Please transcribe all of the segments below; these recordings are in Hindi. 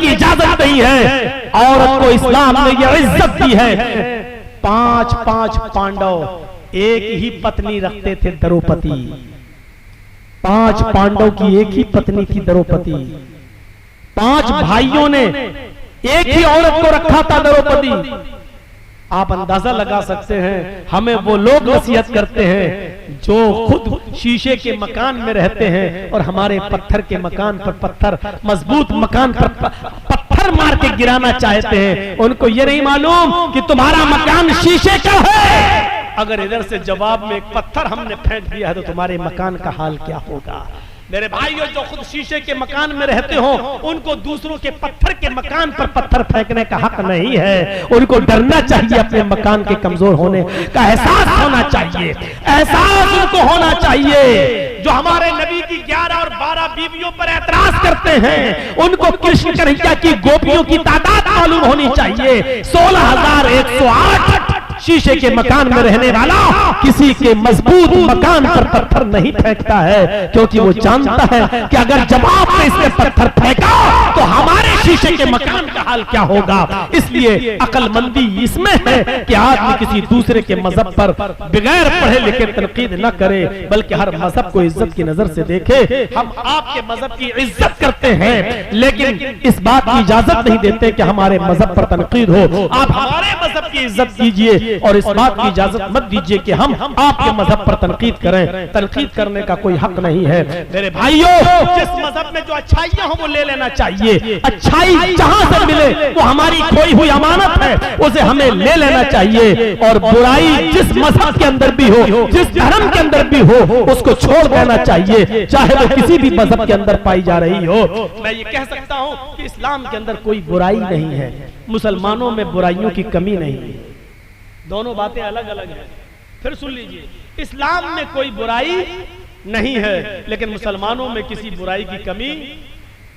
की इजाजत नहीं है। औरत को इस्लाम ने यह इज्जत दी है। 5 पांडव एक ही पत्नी रखते थे, द्रौपदी। 5 पांडव की एक ही पत्नी थी, द्रौपदी। 5 भाइयों ने एक ही औरत को रखा था, द्रौपदी। आप अंदाजा लगा सकते हैं, हमें वो लोग नसीहत करते हैं जो खुद शीशे के मकान में रहते हैं और हमारे पत्थर के मकान पर पत्थर, मजबूत मकान पर पत्थर मार के गिराना चाहते हैं। उनको ये नहीं मालूम कि तुम्हारा मकान शीशे का है। अगर इधर से जवाब में एक पत्थर हमने फेंक दिया है तो तुम्हारे मकान का हाल क्या होगा। मेरे भाइयों, जो खुद शीशे के मकान में रहते हो उनको दूसरों के पत्थर के मकान पर पत्थर फेंकने का हक नहीं है। उनको डरना चाहिए, अपने मकान के कमजोर होने का एहसास होना चाहिए। एहसास उनको होना चाहिए। जो हमारे नबी की 11 और 12 बीवियों पर एतराज करते हैं, उनको कृष्ण कन्हैया की गोपियों की तादाद मालूम होनी चाहिए। 16,108 शीशे के मकान में रहने वाला किसी के मजबूत मकान पर पत्थर नहीं फेंकता है, क्योंकि वो जानता है कि अगर जवाब में इसने पत्थर फेंका तो हमारे शीशे के मकान का हाल क्या होगा। इसलिए अक्लमंदी इसमें है कि आदमी किसी दूसरे के मजहब पर बगैर पढ़े लिखे तनकीद न करे, बल्कि हर मजहब को इज्जत की नजर से देखे। हम आपके मजहब की इज्जत करते हैं, लेकिन इस बात की इजाजत नहीं देते कि हमारे मजहब पर तनकीद हो। आप हमारे मजहब की इज्जत कीजिए और इस बात की इजाजत मत दीजिए कि हम आपके मजहब पर तनकीद करें। तनकीद करने का कोई हक नहीं है। मेरे भाइयों, जिस मजहब में जो अच्छाइयां हो वो ले लेना चाहिए। अच्छाई जहां से मिले वो हमारी खोई हुई अमानत है, उसे हमें ले लेना चाहिए। और बुराई जिस मजहब के अंदर भी हो, जिस धर्म के अंदर भी हो, उसको छोड़ देना चाहिए, चाहे वो किसी भी मजहब के अंदर पाई जा रही हो। मैं ये कह सकता हूं कि इस्लाम के अंदर कोई बुराई नहीं है, मुसलमानों में बुराइयों की कमी नहीं है। दोनों बातें अलग अलग हैं। फिर सुन लीजिए, इस्लाम में कोई बुराई नहीं है, लेकिन मुसलमानों में किसी बुराई की कमी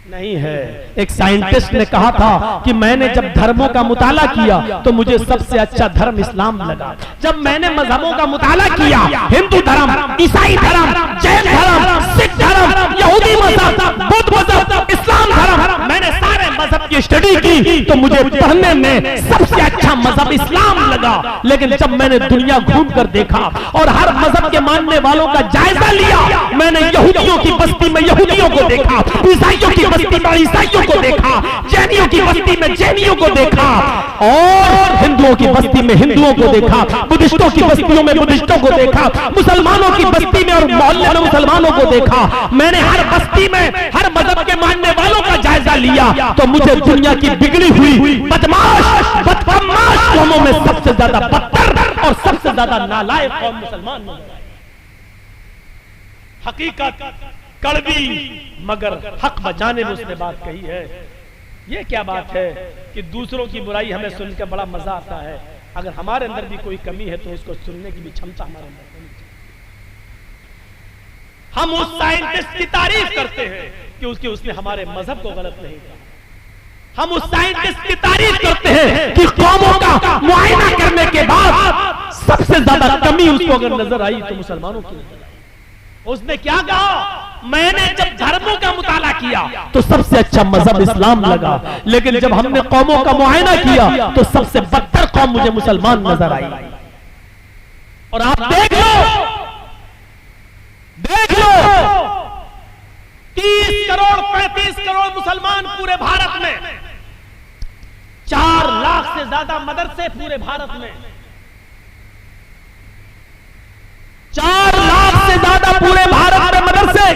नहीं है। एक साइंटिस्ट ने कहा था कि मैंने जब धर्मों का मुताला किया तो मुझे सबसे अच्छा धर्म इस्लाम लगा। जब मैंने मजहबों का मुताला किया, हिंदू धर्म, ईसाई धर्म, जैन धर्म, सिख धर्म, यहूदी मजहब, बुद्ध मजहब, इस्लाम धर्म, मैंने सारे मजहब की स्टडी की तो मुझे पढ़ने में सबसे अच्छा मजहब इस्लाम लगा। लेकिन जब मैंने दुनिया घूम कर देखा और हर मजहब के मानने वालों का जायजा लिया, मैंने यहूदियों की बस्ती में यहूदियों को देखा, ईसाइयों की बस्ती में ईसाइयों को देखा, जैनियों की बस्ती में जैनियों को देखा, और हिंदुओं की बस्ती में हिंदुओं को देखा, बुद्धिस्टों की बस्तियों में बुद्धिस्टों को देखा, मुसलमानों की बस्ती में और मोहल्ले में मुसलमानों को देखा। मैंने हर बस्ती में हर मजहब के मानने वालों का जायजा लिया तो मुझे दुनिया की बिगड़ी हुई बदमाश बदमाश कौमों में सबसे ज्यादा बदतर और सबसे ज्यादा नालायक कौम मुसलमान नजर आई। हकीकत कड़वी मगर हक बचाने में उसने बात कही है। ये क्या बात है कि दूसरों की बुराई हमें सुनकर बड़ा मजा आता है। अगर हमारे अंदर भी कोई कमी है तो उसको सुनने की भी क्षमता हमारे अंदर होनी चाहिए। हम उस साइंटिस्ट की तारीफ करते हैं कि उसने हमारे मजहब को गलत नहीं कहा। हम उस साइंटिस्ट की तारीफ करते हैं कि कौमों का मुआयना करने के बाद सबसे ज्यादा कमी उसको अगर नजर आई तो मुसलमानों की नजर आई। उसने क्या कहा? मैंने जब धर्मों का मुताला किया तो सबसे अच्छा मजहब इस्लाम लगा, लेकिन जब हमने कौमों का मुआयना किया तो सबसे बदतर कौम मुझे मुसलमान नजर आई। और आप देख लो 30 करोड़ 35 करोड़ मुसलमान पूरे भारत में, 4 लाख से ज्यादा मदरसे पूरे भारत में, 4 लाख से ज्यादा पूरे भारत में मदरसे,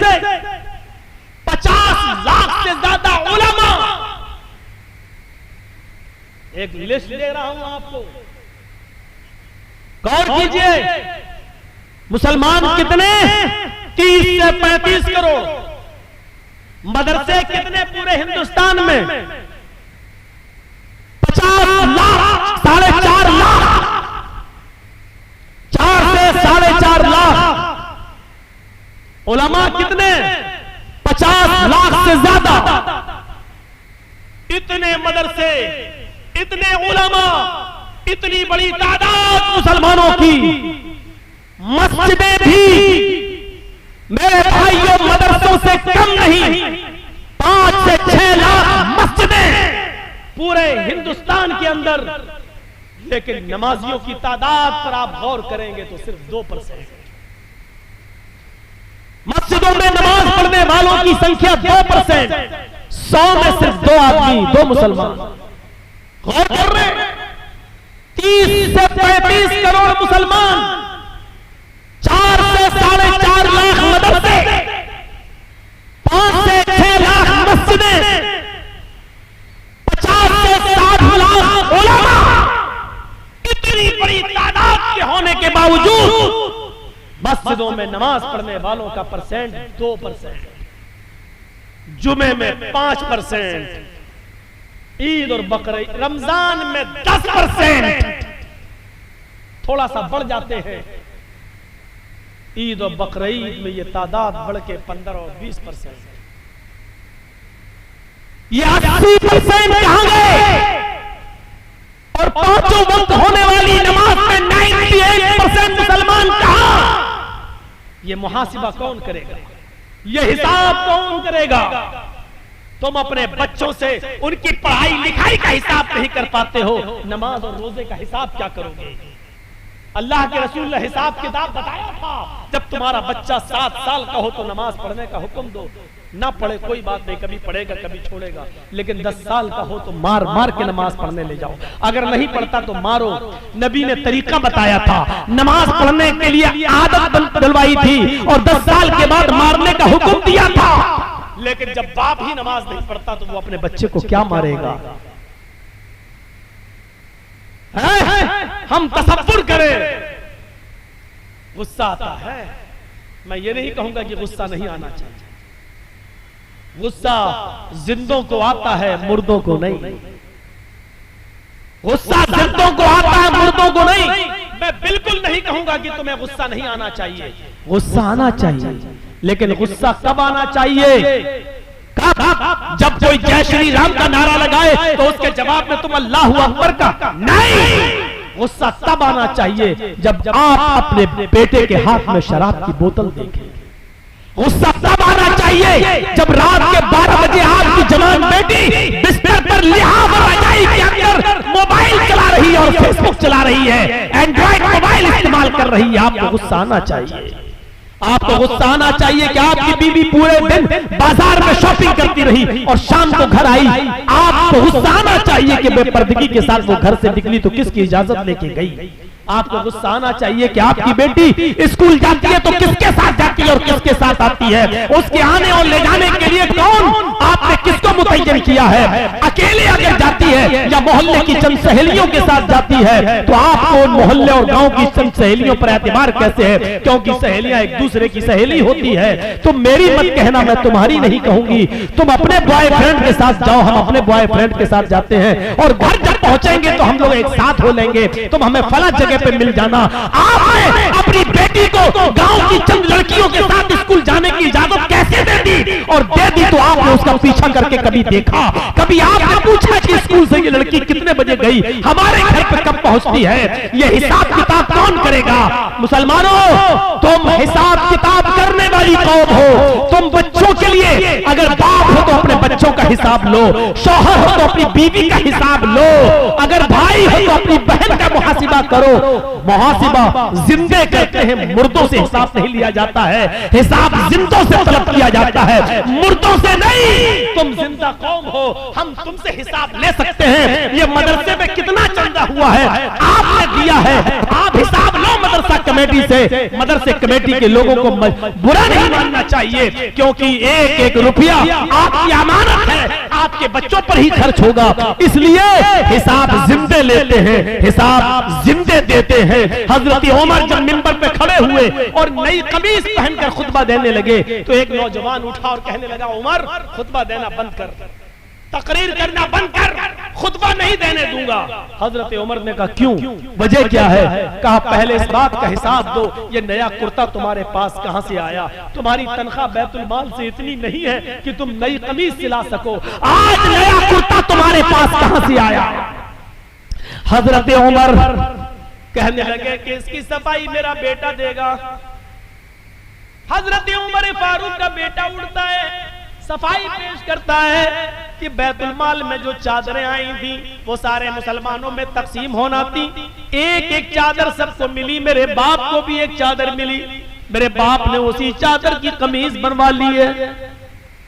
50 लाख से ज्यादा उलमा। एक लिस्ट दे रहा हूं आपको, गौर कीजिए। मुसलमान कितने? 30 से 35 करोड़। मदरसे कितने पूरे हिंदुस्तान में? 50 लाख, 4.5 लाख, 4 से 4.5 लाख। उलमा कितने? 50 लाख से ज्यादा। इतने मदरसे, इतने उलमा, इतनी बड़ी तादाद मुसलमानों की। मस्जिदें भी मेरे भाइयों मदरसों से कम नहीं, 5 से 6 लाख मस्जिदें के अंदर, लेकिन नमाजियों की तादाद पर आप गौर करेंगे तो सिर्फ 2%। मस्जिदों में नमाज पढ़ने वालों की संख्या 2%, 100 में सिर्फ 2 आदमी, 2 मुसलमान। गौर कर रहे हैं, 30 से 35 करोड़ मुसलमान, 4 से 4.5 लाख मदरसे, 5 से 6 लाख मस्जिदें, 50 से 60 लाख उलमा, इतनी बड़ी तादाद के होने के बावजूद मस्जिदों में नमाज पढ़ने वालों का परसेंट 2%, जुमे में 5%, ईद और बकरीद रमजान में 10%, थोड़ा सा बढ़ जाते हैं। ईद और बकरीद में ये तादाद बढ़ के 15 और 20%, ये 80% कहां गए? और 5 वक्त होने वाली नमाज में 98% मुसलमान कहां? ये मुहासिबा कौन करेगा? ये हिसाब कौन करेगा? तुम अपने बच्चों से उनकी पढ़ाई लिखाई का हिसाब नहीं कर पाते हो, नमाज और रोजे का हिसाब क्या करोगे? अल्लाह के रसूल ने हिसाब किताब बताया था, जब तुम्हारा बच्चा 7 साल का हो तो नमाज पढ़ने का हुक्म दो, ना पढ़े कोई बात नहीं, कभी पढ़ेगा कभी छोड़ेगा, लेकिन 10 साल का हो तो मार मार के नमाज पढ़ने ले जाओ, अगर नहीं पढ़ता तो मारो। नबी ने तरीका बताया था, नमाज पढ़ने के लिए आदत डलवाई थी और 10 साल के बाद मारने का हुक्म दिया था। लेकिन जब बाप ही नमाज नहीं पढ़ता तो वो अपने बच्चे को क्या मारेगा? हम तसव्वुर करें, गुस्सा आता है। मैं ये नहीं कहूंगा कि गुस्सा नहीं आना चाहिए, गुस्सा जिंदों को आता है, मुर्दों को नहीं। गुस्सा जिंदों को आता है, मुर्दों को नहीं। मैं बिल्कुल नहीं कहूंगा कि तुम्हें गुस्सा नहीं आना चाहिए, गुस्सा आना चाहिए, लेकिन गुस्सा कब आना चाहिए? जब कोई जय श्री राम का नारा लगाए तो उसके जवाब में तुम अल्लाहु अकबर का नहीं। गुस्सा तब आना चाहिए जब आप अपने बेटे के हाथ में शराब की बोतल देखें। गुस्सा तब आना चाहिए जब रात के 12 बजे आपकी जवान बेटी बिस्तर पर लिहाफ रजाई के अंदर मोबाइल चला रही है और फेसबुक चला रही है, एंड्रॉइड मोबाइल इस्तेमाल कर रही है। आपको गुस्सा आना चाहिए। आपको गुस्सा आना चाहिए कि आपकी बीवी पूरे दिन बाजार में शॉपिंग करती रही और शाम को घर आई। आपको गुस्सा आना चाहिए कि बेपर्दगी के साथ वो घर से निकली तो किसकी इजाजत लेके गई। आपको गुस्सा आना चाहिए कि आपकी बेटी स्कूल जाती है तो किसके साथ जाती है और किसके साथ आती है। उसके आने और ले जाने के लिए कौन, आपने किसको मुतय्यन किया है। अकेले अगर जाती है या मोहल्ले की चंद सहेलियों के साथ जाती है तो आपको मोहल्ले और गांव की चंद सहेलियों पर एतबार कैसे है, क्योंकि सहेलियां एक दूसरे की सहेली होती है। तुम मेरी मत कहना, मैं तुम्हारी नहीं कहूंगी। तुम अपने बॉयफ्रेंड के साथ जाओ, हम अपने बॉयफ्रेंड के साथ जाते हैं और घर जब पहुंचेंगे तो हम लोग एक साथ हो लेंगे, तुम हमें फला जगह पे मिल जाना। आपने अपनी बेटी को गांव की चंद लड़कियों के साथ स्कूल जाने की इजाजत कैसे दे दी, और दे दी तो आपने उसका पीछा करके कभी देखा, कभी आपने पूछा कि स्कूल से ये लड़की कितने बजे गई, हमारे घर पे कब पहुंचती है। ये हिसाब किताब कौन करेगा। मुसलमानों, तुम हिसाब किताब करने वाली कौम हो। तुम बच्चों के लिए अगर बाप हो तो अपने बच्चों का हिसाब लो, शौहर हो तो अपनी बीवी का हिसाब लो, अगर भाई हो तो अपनी बहन का मुहासिबा करो। मुहासिबा जिंदे करते हैं, मुर्दों से हिसाब नहीं लिया जाता है। हिसाब जिंदों से तलब किया जाता है, मुर्दों से नहीं। तुम जिंदा कौम हो, हम तुमसे हिसाब ले सकते हैं। ये मदरसे में कितना चंदा हुआ है आपने दिया है, आप हिसाब लो मदरसा कमेटी से। मदरसे कमेटी के लोगों को बुरा नहीं मानना चाहिए, क्योंकि एक एक रुपया आपकी अमानत है, आपके बच्चों पर ही खर्च होगा। इसलिए हिसाब जिंदे लेते हैं, हिसाब जिंदे देते हैं। हजरत उमर जब मिंबर पे खड़े हुए और नई कमीज पहनकर खुतबा देने लगे तो एक नौजवान उठा और कहने लगा, उमर खुतबा देना बंद कर, तकरीर करना बंद कर, खुतबा नहीं देने दूंगा। हजरत उमर ने कहा क्यों, वजह क्या है। कहा पहले इस बात का हिसाब दो, ये नया कुर्ता तुम्हारे पास कहां से आया। तुम्हारी तनख्वाह बैतुल माल से इतनी नहीं है कि तुम नई कमीज सिला सको, आज नया कुर्ता तुम्हारे पास कहां से आया। हजरत उमर कहने लगे कि इसकी सफाई मेरा बेटा देगा। हजरत उमर फारूक का बेटा उठता है, सफाई पेश करता है कि बैतुल माल में जो चादरें आई थी वो सारे मुसलमानों में तकसीम होना थी। एक एक चादर सबको मिली, मेरे बाप को भी एक चादर मिली। मेरे बाप ने उसी चादर की कमीज बनवा ली है।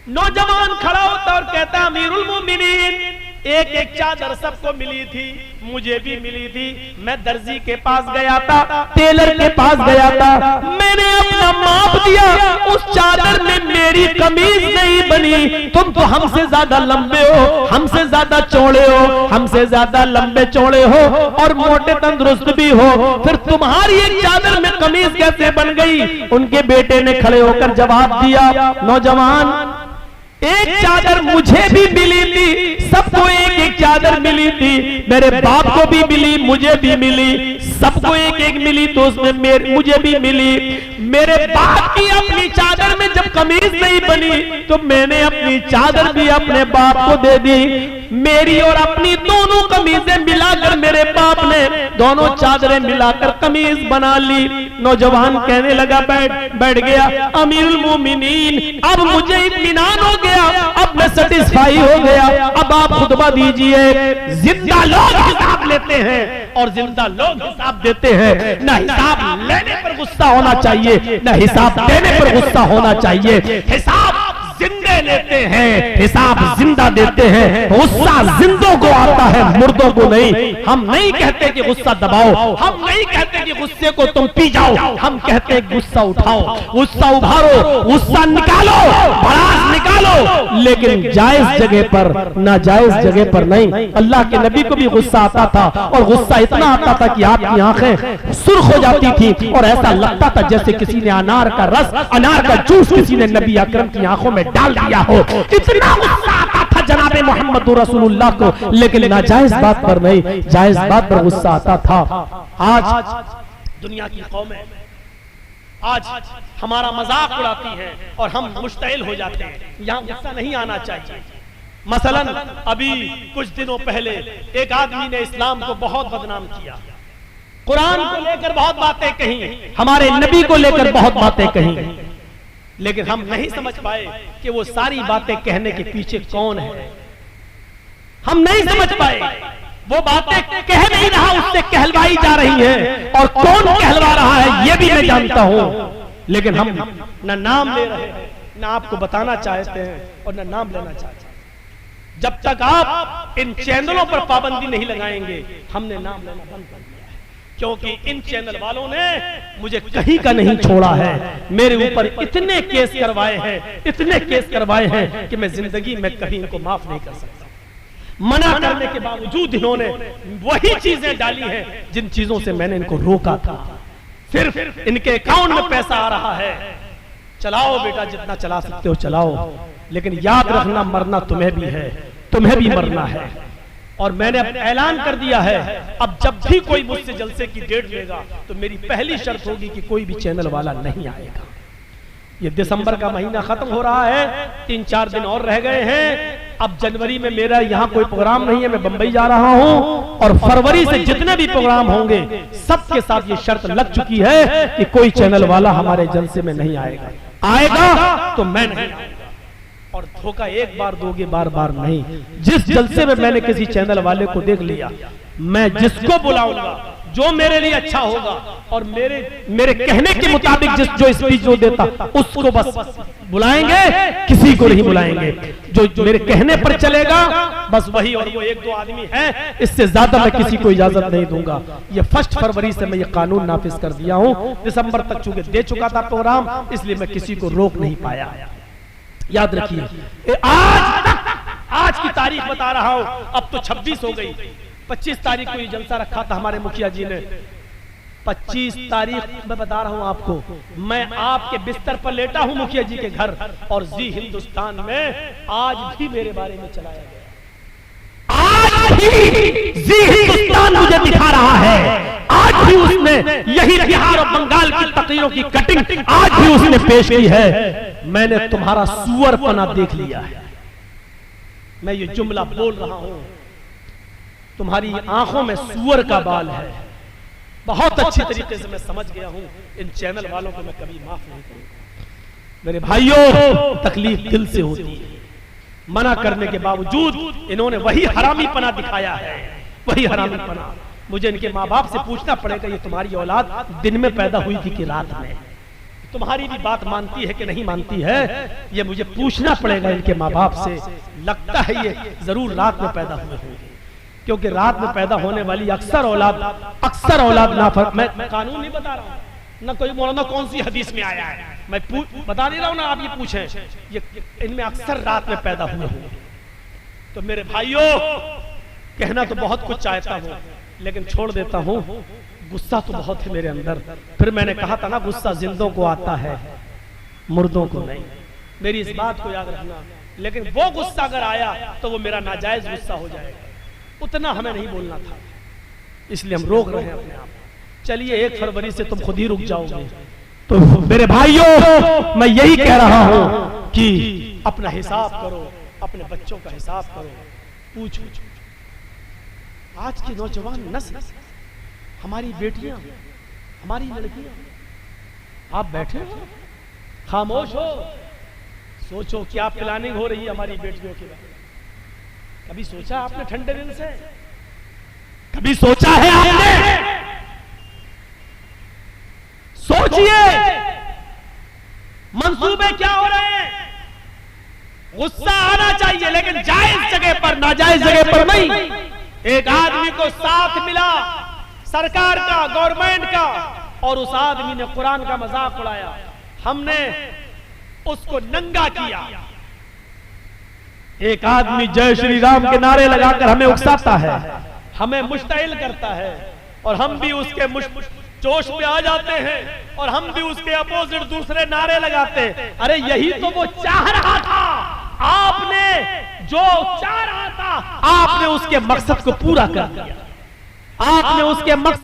नौजवान खड़ा होता और कहता अमीरुल मोमिनीन, एक एक चादर सबको मिली थी, मुझे भी मिली थी। मैं दर्जी के पास गया था, टेलर के पास गया था, मैंने अपना माप दिया, उस चादर में मेरी कमीज नहीं बनी। तुम तो हमसे ज्यादा लंबे हो, हमसे ज्यादा चौड़े हो, हमसे ज्यादा लंबे चौड़े हो और मोटे तंदुरुस्त भी हो, फिर तुम्हारी एक चादर में कमीज कैसे बन गई? उनके बेटे ने खड़े होकर जवाब दिया, नौजवान, एक चादर मुझे भी मिली थी, सबको एक एक चादर मिली थी, मेरे बाप को भी मिली, मुझे भी मिली, सबको एक एक मिली, तो उसमें मुझे भी मिली। मेरे बाप की अपनी चादर में जब कमीज नहीं बनी तो मैंने अपनी चादर भी अपने बाप को दे दी। मेरी और अपनी दोनों कमीजें मिलाकर मेरे बाप ने दोनों चादरें मिलाकर कमीज बना ली। नौजवान कहने लगा, बैठ गया, अमीरुल मोमिनीन, अब मुझे इत्मीनान हो गया, अब मैं सेटिस्फाई हो गया, अब आप खुतबा दीजिए। जिंदा लोग हिसाब लेते हैं और जिंदा लोग हिसाब देते हैं। ना हिसाब लेने पर गुस्सा होना चाहिए, ना हिसाब देने पर गुस्सा होना चाहिए। हिसाब जिंदे लेते हैं, हिसाब जिंदा देते हैं। गुस्सा जिंदों को आता है, मुर्दों को नहीं। हम नहीं कहते कि गुस्सा दबाओ, हम नहीं कहते कि गुस्से को तुम पी जाओ, हम कहते हैं गुस्सा उठाओ, गुस्सा उभारो, गुस्सा निकालो, भड़ास निकालो, लेकिन जायज जगह पर, नाजायज जगह पर नहीं। अल्लाह के नबी को भी गुस्सा आता था और गुस्सा इतना आता था कि आपकी आंखें सुर्ख हो जाती थी और ऐसा लगता था जैसे किसी ने अनार का रस, अनार का जूस किसी ने नबी अकरम की आंखों में डाल दिया हो। इतना गुस्सा आता था जनाबे मोहम्मद रसूलुल्लाह को, लेकिन नाजायज बात पर नहीं, जायज बात पर गुस्सा आता था। आज दुनिया की कौमें आज हमारा मजाक उड़ाती हैं और हम मुश्तइल हो जाते हैं। यहाँ गुस्सा नहीं आना चाहिए। मसलन अभी कुछ दिनों पहले एक आदमी ने इस्लाम को बहुत बदनाम किया, कुरान को लेकर बहुत बातें कही, हमारे नबी को लेकर बहुत बातें कही, लेकिन हम नहीं समझ पाए कि वो सारी बातें कहने के पीछे कौन है। हम नहीं समझ पाए, वो बातें कह नहीं रहा, उससे कहलवाई जा रही है, और कौन कहलवा रहा है ये भी मैं जानता हूं, लेकिन हम न नाम ले रहे हैं, न आपको बताना चाहते हैं और न नाम लेना चाहते हैं। जब तक आप इन चैनलों पर पाबंदी नहीं लगाएंगे, हमने नाम लेना बंद कर दिया है, क्योंकि इन चैनल वालों ने मुझे कहीं का नहीं छोड़ा है। मेरे ऊपर इतने केस करवाए हैं, इतने केस करवाए हैं कि मैं जिंदगी में कभी इनको माफ नहीं कर सकता। मना करने के बावजूद इन्होंने वही चीजें डाली हैं जिन चीजों से मैंने इनको रोका था। सिर्फ इनके अकाउंट में पैसा आ रहा है, चलाओ बेटा, जितना चला सकते हो चलाओ, लेकिन याद रखना मरना तुम्हें भी है, तुम्हें भी मरना है। और मैंने अब ऐलान कर दिया है, अब जब भी कोई मुझसे जलसे की डेट लेगा तो मेरी पहली शर्त होगी कि कोई भी चैनल वाला नहीं आएगा। ये दिसंबर का महीना खत्म हो रहा है, 3-4 दिन और रह गए हैं। अब जनवरी में मेरा यहाँ कोई प्रोग्राम नहीं है, मैं बंबई जा रहा हूँ, और फरवरी से जितने भी प्रोग्राम होंगे सबके साथ ये शर्त लग चुकी है कि कोई चैनल वाला हमारे जलसे में नहीं आएगा। आएगा तो मैं नहीं आऊंगा। और धोखा एक बार दोगे, बार बार नहीं। जिस जलसे में मैंने किसी चैनल वाले को देख लिया, मैं जिसको बुलाऊंगा जो मेरे लिए अच्छा होगा और मेरे कहने के मुताबिक जो स्पीच जो देता उसको बस बुलाएंगे, किसी को नहीं बुलाएंगे। जो मेरे कहने पर चलेगा बस वही, और वो 1-2 आदमी है, इससे ज्यादा मैं किसी को इजाजत नहीं दूंगा। ये 1 फरवरी से मैं ये कानून नाफिज कर दिया हूँ। दिसंबर तक चूंकि दे चुका था प्रोग्राम, इसलिए मैं किसी को रोक नहीं पाया। याद रखिए, आज की तारीख बता रहा हूं, अब तो 26 हो गई। 25 तारीख को ये जलसा रखा था हमारे मुखिया जी ने। 25 तारीख मैं बता रहा हूं आपको, मैं आपके बिस्तर पर लेटा हूं मुखिया जी के घर, और जी हिंदुस्तान में आज भी मेरे बारे में चलाया गया। आज भी जी हिंदुस्तान मुझे दिखा रहा है, आज भी उसने यही बिहार और बंगाल की तकरीरों की कटिंग आज भी उसने पेश की है। मैंने तुम्हारा सुअरपना देख लिया है। मैं ये जुमला बोल रहा हूं, तुम्हारी आंखों में सुअर का बाल है। बहुत अच्छी तरीके से मैं समझ गया हूं। इन चैनल वालों को मैं कभी माफ नहीं करूंगा। मेरे भाइयों, तकलीफ दिल से होती है। मना करने के बावजूद इन्होंने वही हरामीपना दिखाया है, वही हरामीपना। मुझे इनके माँ बाप से पूछना पड़ेगा, ये तुम्हारी औलाद दिन में पैदा हुई थी कि रात में? तुम्हारी भी बात मानती है कि नहीं मानती है, ये मुझे पूछना पड़ेगा इनके माँ बाप से। लगता है ये जरूर रात में पैदा हुए होंगे, क्योंकि रात में पैदा होने वाली अक्सर औलाद मैं कानून नहीं बता रहा हूँ, ना कोई मौलाना कौन सी हदीस में आया है, मैं बता दे रहा हूँ ना, आप ये पूछें, ये इनमें अक्सर रात में पैदा हुए होंगे। तो मेरे भाइयों, कहना तो बहुत कुछ चाहता हूँ, लेकिन छोड़ देता हूँ, गुस्सा तो बहुत है मेरे अंदर। फिर मैंने कहा था ना, गुस्सा जिंदों को आता है, मुर्दों को नहीं। मेरी इस बात को याद रखना। लेकिन वो गुस्सा अगर आया तो वो मेरा नाजायज गुस्सा हो जाएगा, उतना हमें नहीं बोलना था, इसलिए हम रोक रहे हैं अपने आप। चलिए 1 फरवरी से तुम खुद ही रुक जाओगे। तो मेरे भाइयों, मैं यही कह रहा हूं कि अपना हिसाब करो, अपने बच्चों का हिसाब करो, पूछो। आज की नौजवान नस्ल, हमारी बेटियां, हमारी लड़कियां, आप बैठे हो, खामोश हो, सोचो क्या प्लानिंग हो रही है हमारी बेटियों की। कभी सोचा आपने ठंडे दिन से? कभी सोचा है आपने? सोचिए, मंसूबे क्या हो रहे हैं। गुस्सा आना चाहिए, लेकिन जायज जगह पर, नाजायज जगह पर नहीं। एक आदमी को साथ मिला सरकार का, गवर्नमेंट का, और उस आदमी ने कुरान का मजाक उड़ाया, हमने उसको नंगा किया। एक आदमी जय श्री राम के नारे लगाकर हमें उकसाता है, हमें मुश्तइल करता है, और हम भी उसके जोश में आ जाते हैं, और हम भी उसके अपोजिट दूसरे नारे लगाते हैं। अरे यही तो वो चाह रहा था, आपने जो चाह रहा था, आपने उसके मकसद को पूरा कर दिया, आपने उसके मकसद